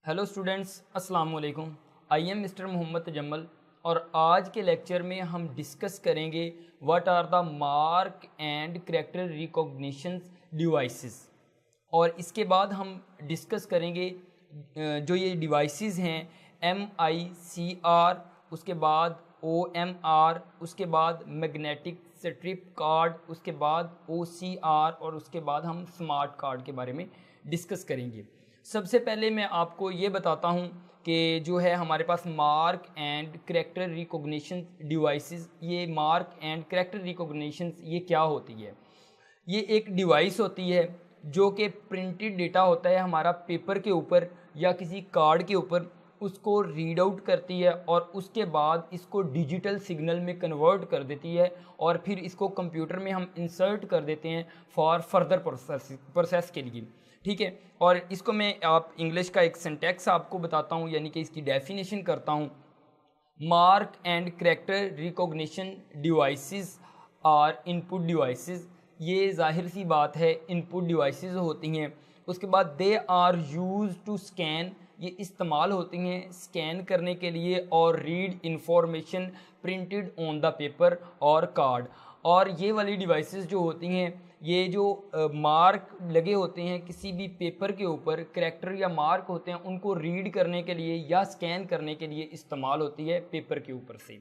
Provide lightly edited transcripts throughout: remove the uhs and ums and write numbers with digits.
Hello students, अस्सलाम वालेकुम। I am mister Mohammad Tajammul और आज के लेक्चर में हम डिस्कस करेंगे what are the mark and character recognition devices. और इसके बाद हम डिस्कस करेंगे जो ये डिवाइसेस हैं MICR, उसके बाद OMR, उसके बाद मैग्नेटिक स्ट्रिप कार्ड, उसके बाद OCR और उसके बाद हम स्मार्ट कार्ड के बारे में डिस्कस करेंगे। सबसे पहले मैं आपको ये बताता हूँ कि जो है हमारे पास mark and character recognition devices, ये मार्क एंड करैक्टर रिकॉग्निशन ये क्या होती है। ये एक डिवाइस होती है जो कि प्रिंटेड डेटा होता है हमारा पेपर के ऊपर या किसी कार्ड के ऊपर, उसको रीड आउट करती है और उसके बाद इसको डिजिटल सिग्नल में कन्वर्ट कर देती है और फिर इसको कंप्यूटर में हम इंसर्ट कर देते हैं फॉर फर्दर प्रोसेस के लिए। ठीक है, और इसको मैं आप इंग्लिश का एक सिंटैक्स आपको बताता हूँ, यानी कि इसकी डेफिनेशन करता हूँ। Mark and character recognition devices are input devices. ये जाहिर सी बात है इनपुट डिवाइसेस होती हैं। उसके बाद they are use to scan, ये इस्तेमाल होती हैं स्कैन करने के लिए और read information printed on the paper और कार्ड। और ये वाली डिवाइसेस जो होती हैं, ये जो मार्क लगे होते हैं किसी भी पेपर के ऊपर, करैक्टर या मार्क होते हैं, उनको रीड करने के लिए या स्कैन करने के लिए इस्तेमाल होती है पेपर के ऊपर से।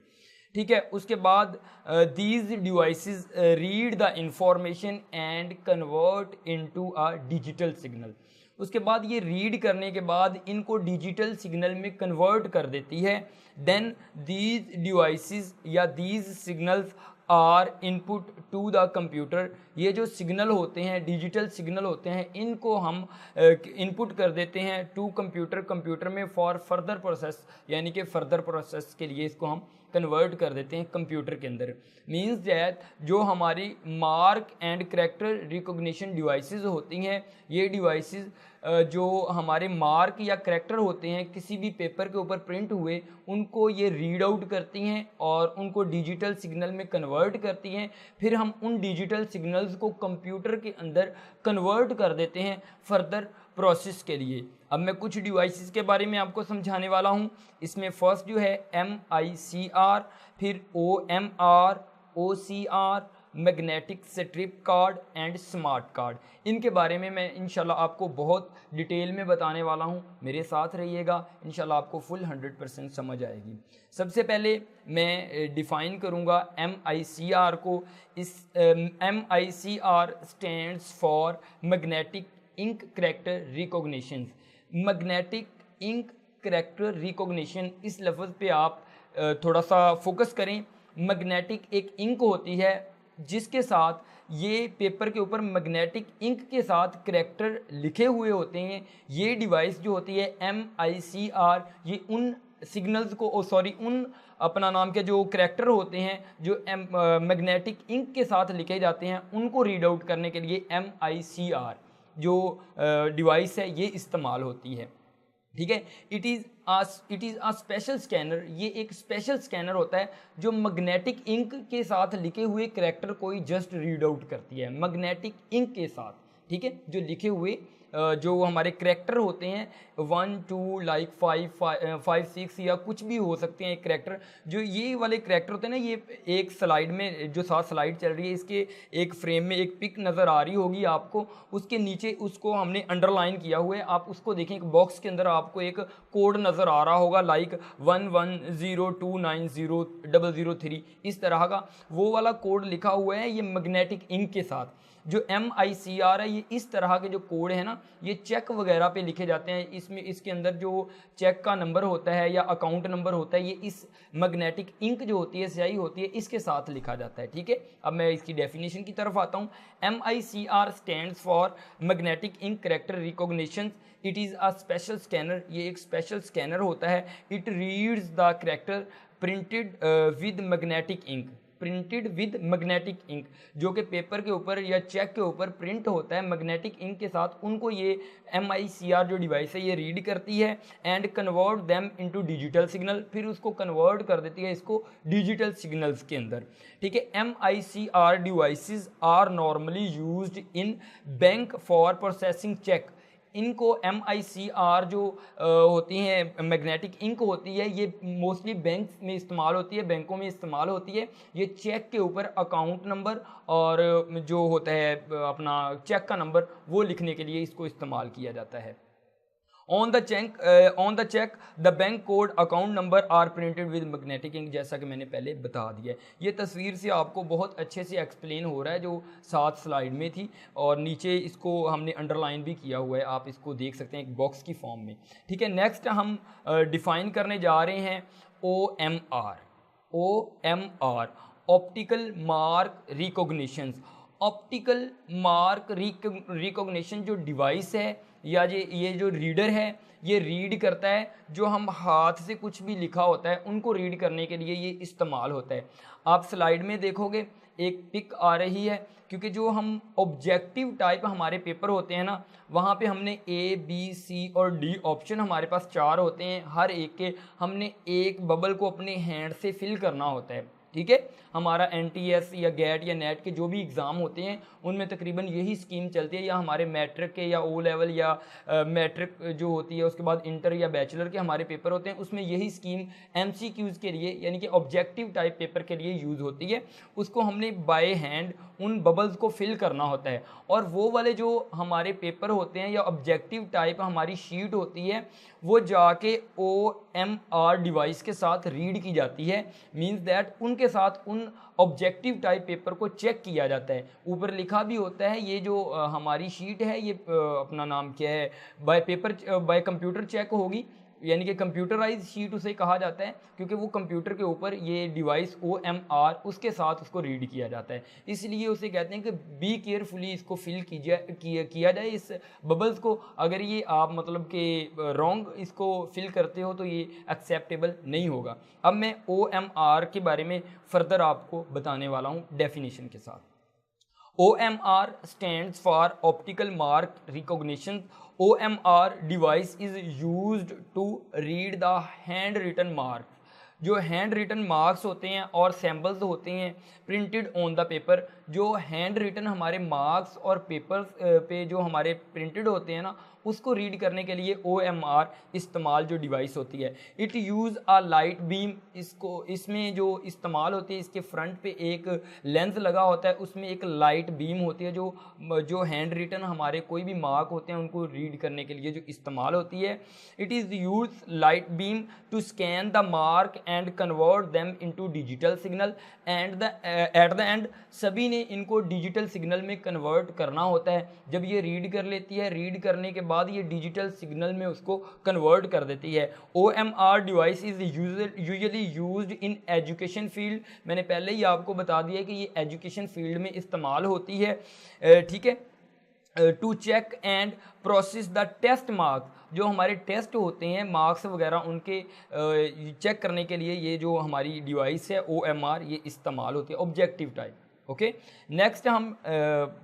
ठीक है, उसके बाद these devices read the information and convert into a digital signal. उसके बाद ये रीड करने के बाद इनको डिजिटल सिग्नल में कन्वर्ट कर देती है। देन दीज डिवाइसेस या these signals are input to the computer. ये जो सिग्नल होते हैं, डिजिटल सिग्नल होते हैं, इनको हम इनपुट कर देते हैं टू कंप्यूटर में फॉर फर्दर प्रोसेस, यानी कि फर्दर प्रोसेस के लिए इसको हम कन्वर्ट कर देते हैं कंप्यूटर के अंदर। मीन्स दैट जो हमारी mark and character recognition devices होती हैं, ये डिवाइसेस जो हमारे मार्क या करैक्टर होते हैं किसी भी पेपर के ऊपर प्रिंट हुए, उनको ये रीड आउट करती हैं और उनको डिजिटल सिग्नल में कन्वर्ट करती हैं। फिर हम उन डिजिटल सिग्नल्स को कंप्यूटर के अंदर कन्वर्ट कर देते हैं फर्दर प्रोसेस के लिए। अब मैं कुछ डिवाइसेस के बारे में आपको समझाने वाला हूँ। इसमें फर्स्ट जो है MICR, फिर OMR, OCR, magnetic strip card and smart card. इनके बारे में मैं इंशाल्लाह आपको बहुत डिटेल में बताने वाला हूँ। मेरे साथ रहिएगा, इंशाल्लाह आपको फुल 100% समझ आएगी। सबसे पहले मैं डिफ़ाइन करूँगा MICR को। इस MICR stands for magnetic ink character recognition. Magnetic ink character recognition, इस लफ्ज़ पे आप थोड़ा सा फोकस करें। मैग्नेटिक एक इंक होती है जिसके साथ ये पेपर के ऊपर मैग्नेटिक इंक के साथ करैक्टर लिखे हुए होते हैं। ये डिवाइस जो होती है MICR, ये उन सिग्नल्स को उन अपना नाम के जो करैक्टर होते हैं जो मैग्नेटिक इंक के साथ लिखे जाते हैं, उनको रीड आउट करने के लिए MICR जो डिवाइस है ये इस्तेमाल होती है। ठीक है, it is a special scanner. ये एक स्पेशल स्कैनर होता है जो मैग्नेटिक इंक के साथ लिखे हुए करैक्टर को ही जस्ट रीड आउट करती है, मैग्नेटिक इंक के साथ। ठीक है, जो लिखे हुए जो हमारे करैक्टर होते हैं 1 2 लाइक 5 6 या कुछ भी हो सकते हैं करैक्टर, जो ये वाले करैक्टर होते हैं ना, ये एक स्लाइड में जो साथ स्लाइड चल रही है, इसके एक फ्रेम में एक पिक नज़र आ रही होगी आपको, उसके नीचे उसको हमने अंडरलाइन किया हुआ है। आप उसको देखें, एक बॉक्स के अंदर आपको एक कोड नज़र आ रहा होगा लाइक 1102900003, इस तरह का वो वाला कोड लिखा हुआ है ये मैग्नेटिक इंक के साथ। जो MICR है, ये इस तरह के जो कोड है ना, ये चेक वगैरह पे लिखे जाते हैं। इसमें इसके अंदर जो चेक का नंबर होता है या अकाउंट नंबर होता है, ये इस मैग्नेटिक इंक जो होती है, स्याही होती है, इसके साथ लिखा जाता है। ठीक है, अब मैं इसकी डेफिनेशन की तरफ आता हूँ। MICR stands for magnetic ink character recognition. It is a special scanner. ये एक स्पेशल स्कैनर होता है। It reads the character printed with magnetic ink, printed with magnetic ink, जो कि पेपर के ऊपर या चेक के ऊपर प्रिंट होता है मैग्नेटिक इंक के साथ, उनको ये MICR जो डिवाइस है ये रीड करती है and convert them into digital signal. फिर उसको कन्वर्ट कर देती है इसको डिजिटल सिग्नल्स के अंदर। ठीक है, MICR devices are normally used in bank for processing cheque. इनको MICR जो होती हैं मैग्नेटिक इंक होती है, ये मोस्टली बैंक में इस्तेमाल होती है, बैंकों में इस्तेमाल होती है। ये चेक के ऊपर अकाउंट नंबर और जो होता है अपना चेक का नंबर वो लिखने के लिए इसको इस्तेमाल किया जाता है। On the cheque the bank code account number are printed with magnetic ink, जैसा कि मैंने पहले बता दिया है। ये तस्वीर से आपको बहुत अच्छे से एक्सप्लेन हो रहा है जो 7 स्लाइड में थी, और नीचे इसको हमने अंडरलाइन भी किया हुआ है, आप इसको देख सकते हैं एक बॉक्स की फॉर्म में। ठीक है, नेक्स्ट हम डिफाइन करने जा रहे हैं OMR, optical mark recognitions. Optical mark recognition जो डिवाइस है या ये जो रीडर है, ये रीड करता है जो हम हाथ से कुछ भी लिखा होता है उनको रीड करने के लिए ये इस्तेमाल होता है। आप स्लाइड में देखोगे एक पिक आ रही है, क्योंकि जो हम ऑब्जेक्टिव टाइप हमारे पेपर होते हैं ना, वहाँ पे हमने A, B, C और D ऑप्शन हमारे पास 4 होते हैं। हर एक के हमने एक बबल को अपने हैंड से फिल करना होता है। ठीक है, हमारा NTS या गेट या नेट के जो भी एग्ज़ाम होते हैं उनमें तकरीबन यही स्कीम चलती है, या हमारे मैट्रिक के या O लेवल या मैट्रिक जो होती है उसके बाद इंटर या बैचलर के हमारे पेपर होते हैं, उसमें यही स्कीम MCQs के लिए यानी कि ऑब्जेक्टिव टाइप पेपर के लिए यूज़ होती है। उसको हमने बाय हैंड उन बबल्स को फिल करना होता है, और वो वाले जो हमारे पेपर होते हैं या ऑब्जेक्टिव टाइप हमारी शीट होती है वो जाके OMR डिवाइस के साथ रीड की जाती है। मींस दैट उनके साथ उन ऑब्जेक्टिव टाइप पेपर को चेक किया जाता है। ऊपर लिखा भी होता है ये जो हमारी शीट है ये अपना नाम क्या है, बाय कंप्यूटर चेक होगी, यानी कि कंप्यूटराइज शीट उसे कहा जाता है, क्योंकि वो कंप्यूटर के ऊपर ये डिवाइस OMR उसके साथ उसको रीड किया जाता है। इसलिए उसे कहते हैं कि बी केयरफुली इसको फिल किया जाए इस बबल्स को। अगर ये आप मतलब कि रॉन्ग इसको फिल करते हो तो ये एक्सेप्टेबल नहीं होगा। अब मैं OMR के बारे में फर्दर आपको बताने वाला हूँ डेफिनेशन के साथ। OMR stands for Optical Mark Recognition. OMR device is used to read the handwritten mark. जो हैंड रिटन मार्क्स होते हैं और सैम्पल्स होते हैं प्रिंटेड ऑन द पेपर, जो हैंड रिटन हमारे मार्क्स और पेपर्स पे जो हमारे प्रिंटेड होते हैं ना, उसको रीड करने के लिए OMR इस्तेमाल जो डिवाइस होती है। It use a light beam, इसमें जो इस्तेमाल होती है, इसके फ्रंट पे एक लेंस लगा होता है, उसमें एक लाइट बीम होती है जो हैंड रिटन हमारे कोई भी मार्क होते हैं उनको रीड करने के लिए जो इस्तेमाल होती है। It is use light beam to scan the mark and convert them into digital signal and at the end सभी ने इनको डिजिटल सिग्नल में कन्वर्ट करना होता है। जब ये रीड कर लेती है, रीड करने के बाद ये डिजिटल सिग्नल में उसको कन्वर्ट कर देती है। OMR device is usually used in education field, मैंने पहले ही आपको बता दिया कि ये एजुकेशन फील्ड में इस्तेमाल होती है। ठीक है, to check and process the test marks, जो हमारे टेस्ट होते हैं मार्क्स वगैरह उनके चेक करने के लिए ये जो हमारी डिवाइस है OMR ये इस्तेमाल होती है ऑब्जेक्टिव टाइप। ओके, नेक्स्ट हम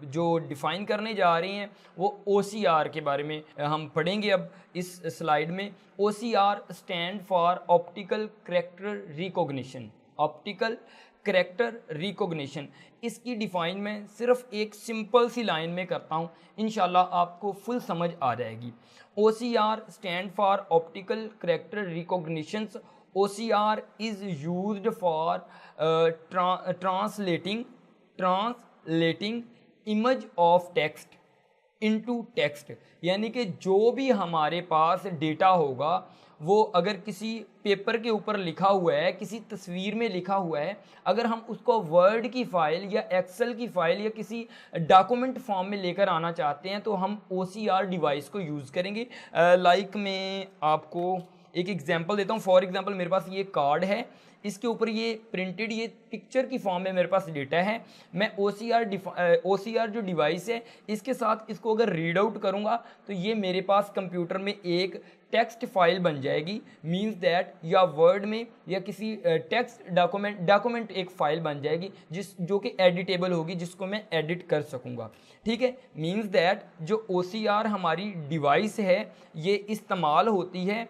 जो डिफ़ाइन करने जा रहे हैं वो OCR के बारे में हम पढ़ेंगे अब इस स्लाइड में। OCR stand for optical character recognition. Optical character recognition, इसकी डिफाइन मैं सिर्फ एक सिंपल सी लाइन में करता हूँ, इंशाल्लाह आपको फुल समझ आ जाएगी। OCR stand for optical character recognitions. OCR is used for translating image of text into text, यानी कि जो भी हमारे पास डेटा होगा वो अगर किसी पेपर के ऊपर लिखा हुआ है, किसी तस्वीर में लिखा हुआ है, अगर हम उसको वर्ड की फ़ाइल या एक्सेल की फ़ाइल या किसी डॉक्यूमेंट फॉर्म में लेकर आना चाहते हैं तो हम OCR डिवाइस को यूज़ करेंगे। लाइक मैं आपको एक एग्जांपल देता हूँ। फॉर एग्जांपल मेरे पास ये कार्ड है, इसके ऊपर ये प्रिंटेड ये पिक्चर की फॉर्म में मेरे पास डेटा है। मैं OCR जो डिवाइस है इसके साथ इसको अगर रीड आउट करूँगा तो ये मेरे पास कंप्यूटर में एक टेक्स्ट फाइल बन जाएगी। मींस दैट या वर्ड में या किसी टेक्स्ट डॉक्यूमेंट एक फ़ाइल बन जाएगी जो कि एडिटेबल होगी, जिसको मैं एडिट कर सकूँगा। ठीक है, मींस दैट जो OCR हमारी डिवाइस है ये इस्तेमाल होती है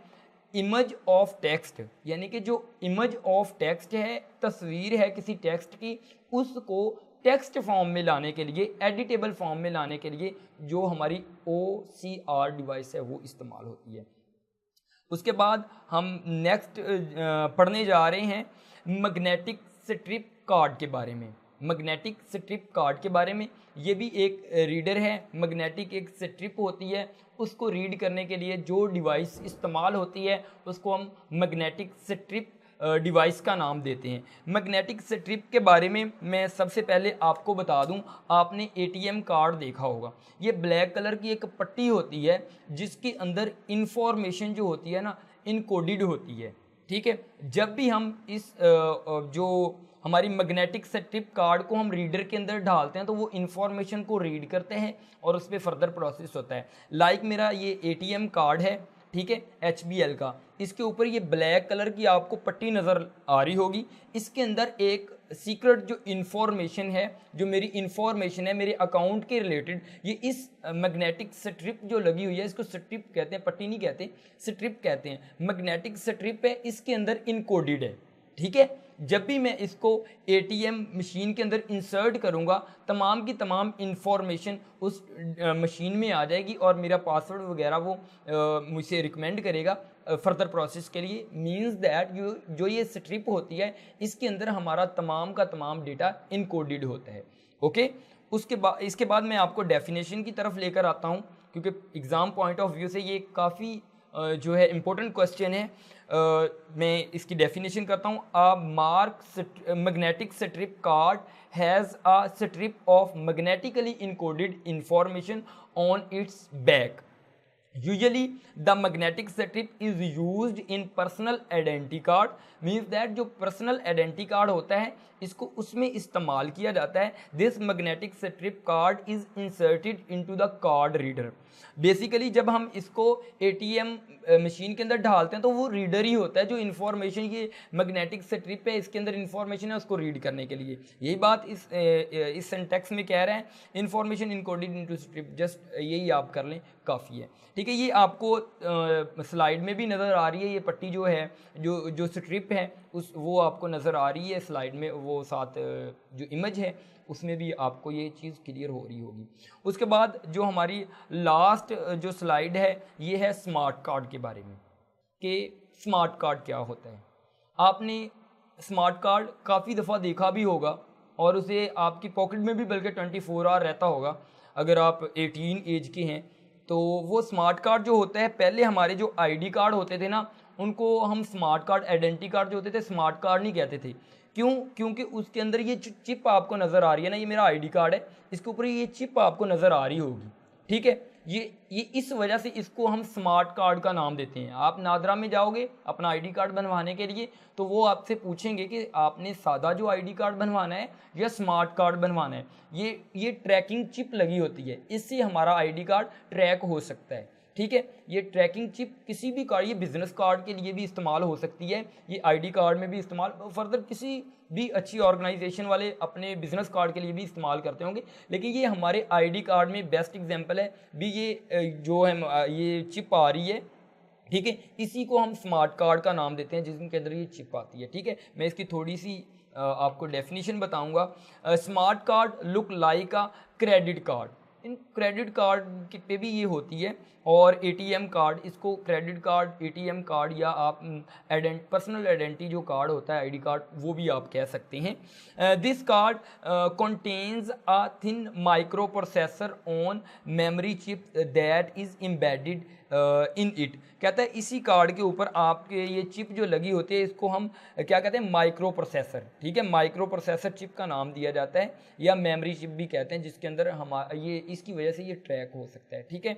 इमेज ऑफ टेक्स्ट, यानी कि जो इमेज ऑफ टेक्स्ट है, तस्वीर है किसी टेक्स्ट की, उसको टेक्स्ट फॉर्म में लाने के लिए, एडिटेबल फॉर्म में लाने के लिए जो हमारी OCR डिवाइस है वो इस्तेमाल होती है। उसके बाद हम नेक्स्ट पढ़ने जा रहे हैं मैग्नेटिक स्ट्रिप कार्ड के बारे में। मैग्नेटिक स्ट्रिप कार्ड के बारे में, ये भी एक रीडर है। मैग्नेटिक एक स्ट्रिप होती है, उसको रीड करने के लिए जो डिवाइस इस्तेमाल होती है उसको हम मैग्नेटिक स्ट्रिप डिवाइस का नाम देते हैं। मैग्नेटिक स्ट्रिप के बारे में मैं सबसे पहले आपको बता दूं, आपने ATM कार्ड देखा होगा। ये ब्लैक कलर की एक पट्टी होती है जिसके अंदर इंफॉर्मेशन जो होती है ना, इनकोडेड होती है। ठीक है, जब भी हम इस जो हमारी मैग्नेटिक स्ट्रिप कार्ड को हम रीडर के अंदर डालते हैं तो वो इन्फॉर्मेशन को रीड करते हैं और उस पर फर्दर प्रोसेस होता है। लाइक मेरा ये ATM कार्ड है, ठीक है, HBL का। इसके ऊपर ये ब्लैक कलर की आपको पट्टी नज़र आ रही होगी। इसके अंदर एक सीक्रेट जो इन्फॉर्मेशन है, जो मेरी इन्फॉर्मेशन है मेरे अकाउंट के रिलेटेड, ये इस मैग्नेटिक स्ट्रिप जो लगी हुई है, इसको स्ट्रिप कहते हैं, पट्टी नहीं कहते, स्ट्रिप कहते हैं। मैग्नेटिक स्ट्रिप है, इसके अंदर इनकोडेड है। ठीक है, जब भी मैं इसको ATM मशीन के अंदर इंसर्ट करूंगा, तमाम की तमाम इंफॉर्मेशन उस मशीन में आ जाएगी और मेरा पासवर्ड वगैरह वो मुझसे रिकमेंड करेगा फर्दर प्रोसेस के लिए। मींस दैट जो ये स्ट्रिप होती है इसके अंदर हमारा तमाम का तमाम डेटा इनकोडेड होता है। ओके, इसके बाद मैं आपको डेफिनेशन की तरफ लेकर आता हूँ, क्योंकि एग्ज़ाम पॉइंट ऑफ व्यू से ये काफ़ी जो है इम्पोर्टेंट क्वेश्चन है। मैं इसकी डेफिनेशन करता हूँ। A magnetic strip card has a strip of magnetically encoded information on it's back. Usually the magnetic strip is used in personal identity card. Means that जो पर्सनल आइडेंटिटी कार्ड होता है इसको उसमें इस्तेमाल किया जाता है। This magnetic strip card is inserted into the card reader. Basically जब हम इसको ATM मशीन के अंदर डालते हैं तो वो रीडर ही होता है जो इन्फॉर्मेशन, ये मैग्नेटिक स्ट्रिप है, इसके अंदर इन्फॉर्मेशन है, उसको रीड करने के लिए। यही बात इस सेंटेक्स में कह रहे हैं, information encoded into strip. Just यही आप कर लें, काफ़ी है। ठीक है, ये आपको स्लाइड में भी नज़र आ रही है, ये पट्टी जो है, जो स्ट्रिप है वो आपको नज़र आ रही है स्लाइड में, वो साथ जो इमेज है उसमें भी आपको ये चीज़ क्लियर हो रही होगी। उसके बाद जो हमारी लास्ट जो स्लाइड है ये है स्मार्ट कार्ड के बारे में, कि स्मार्ट कार्ड क्या होता है। आपने स्मार्ट कार्ड काफ़ी दफ़ा देखा भी होगा और उसे आपकी पॉकेट में भी बल्कि 24 आवर रहता होगा। अगर आप 18 एज के हैं तो वो स्मार्ट कार्ड जो होता है, पहले हमारे जो ID कार्ड होते थे ना, उनको हम स्मार्ट कार्ड, आइडेंटिटी कार्ड जो होते थे स्मार्ट कार्ड नहीं कहते थे। क्यों? क्योंकि उसके अंदर ये चिप आपको नज़र आ रही है ना, ये मेरा ID कार्ड है, इसके ऊपर ये चिप आपको नज़र आ रही होगी। ठीक है, ये इस वजह से इसको हम स्मार्ट कार्ड का नाम देते हैं। आप नादरा में जाओगे अपना ID कार्ड बनवाने के लिए तो वो आपसे पूछेंगे कि आपने सादा जो ID कार्ड बनवाना है या स्मार्ट कार्ड बनवाना है। ये ट्रैकिंग चिप लगी होती है, इससे हमारा ID कार्ड ट्रैक हो सकता है। ठीक है, ये ट्रैकिंग चिप किसी भी कार्ड, ये बिजनेस कार्ड के लिए भी इस्तेमाल हो सकती है, ये ID कार्ड में भी इस्तेमाल, फर्दर किसी भी अच्छी ऑर्गेनाइजेशन वाले अपने बिजनेस कार्ड के लिए भी इस्तेमाल करते होंगे, लेकिन ये हमारे ID कार्ड में बेस्ट एग्जांपल है भी। ये जो है ये चिप आ रही है, ठीक है, इसी को हम स्मार्ट कार्ड का नाम देते हैं जिसके अंदर ये चिप आती है। ठीक है, मैं इसकी थोड़ी सी आपको डेफिनेशन बताऊंगा। Smart card look like a credit card. In credit card पे भी ये होती है, और ATM कार्ड, इसको क्रेडिट कार्ड, ATM कार्ड या आप पर्सनल आइडेंटिटी जो कार्ड होता है ID कार्ड, वो भी आप कह सकते हैं। This card contains a thin micro processor on memory chip that is embedded in it. कहता है इसी कार्ड के ऊपर आपके ये चिप जो लगी होती है इसको हम क्या कहते हैं, माइक्रो प्रोसेसर। ठीक है, माइक्रो प्रोसेसर चिप का नाम दिया जाता है, या मेमोरी चिप भी कहते हैं, जिसके अंदर हम ये इसकी वजह से ये ट्रैक हो सकता है। ठीक है,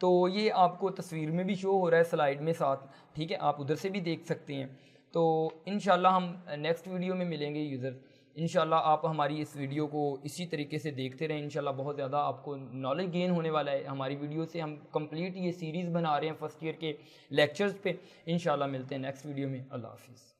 तो ये आपको तस्वीर में भी शो हो रहा है स्लाइड में साथ। ठीक है, आप उधर से भी देख सकते हैं। तो इंशाल्लाह हम नेक्स्ट वीडियो में मिलेंगे यूज़र। इंशाल्लाह आप हमारी इस वीडियो को इसी तरीके से देखते रहें। इंशाल्लाह बहुत ज़्यादा आपको नॉलेज गेन होने वाला है हमारी वीडियो से। हम कंप्लीट ये सीरीज़ बना रहे हैं फर्स्ट ईयर के लेक्चर्स पे। इंशाल्लाह मिलते हैं नेक्स्ट वीडियो में। अल्लाह हाफिज़।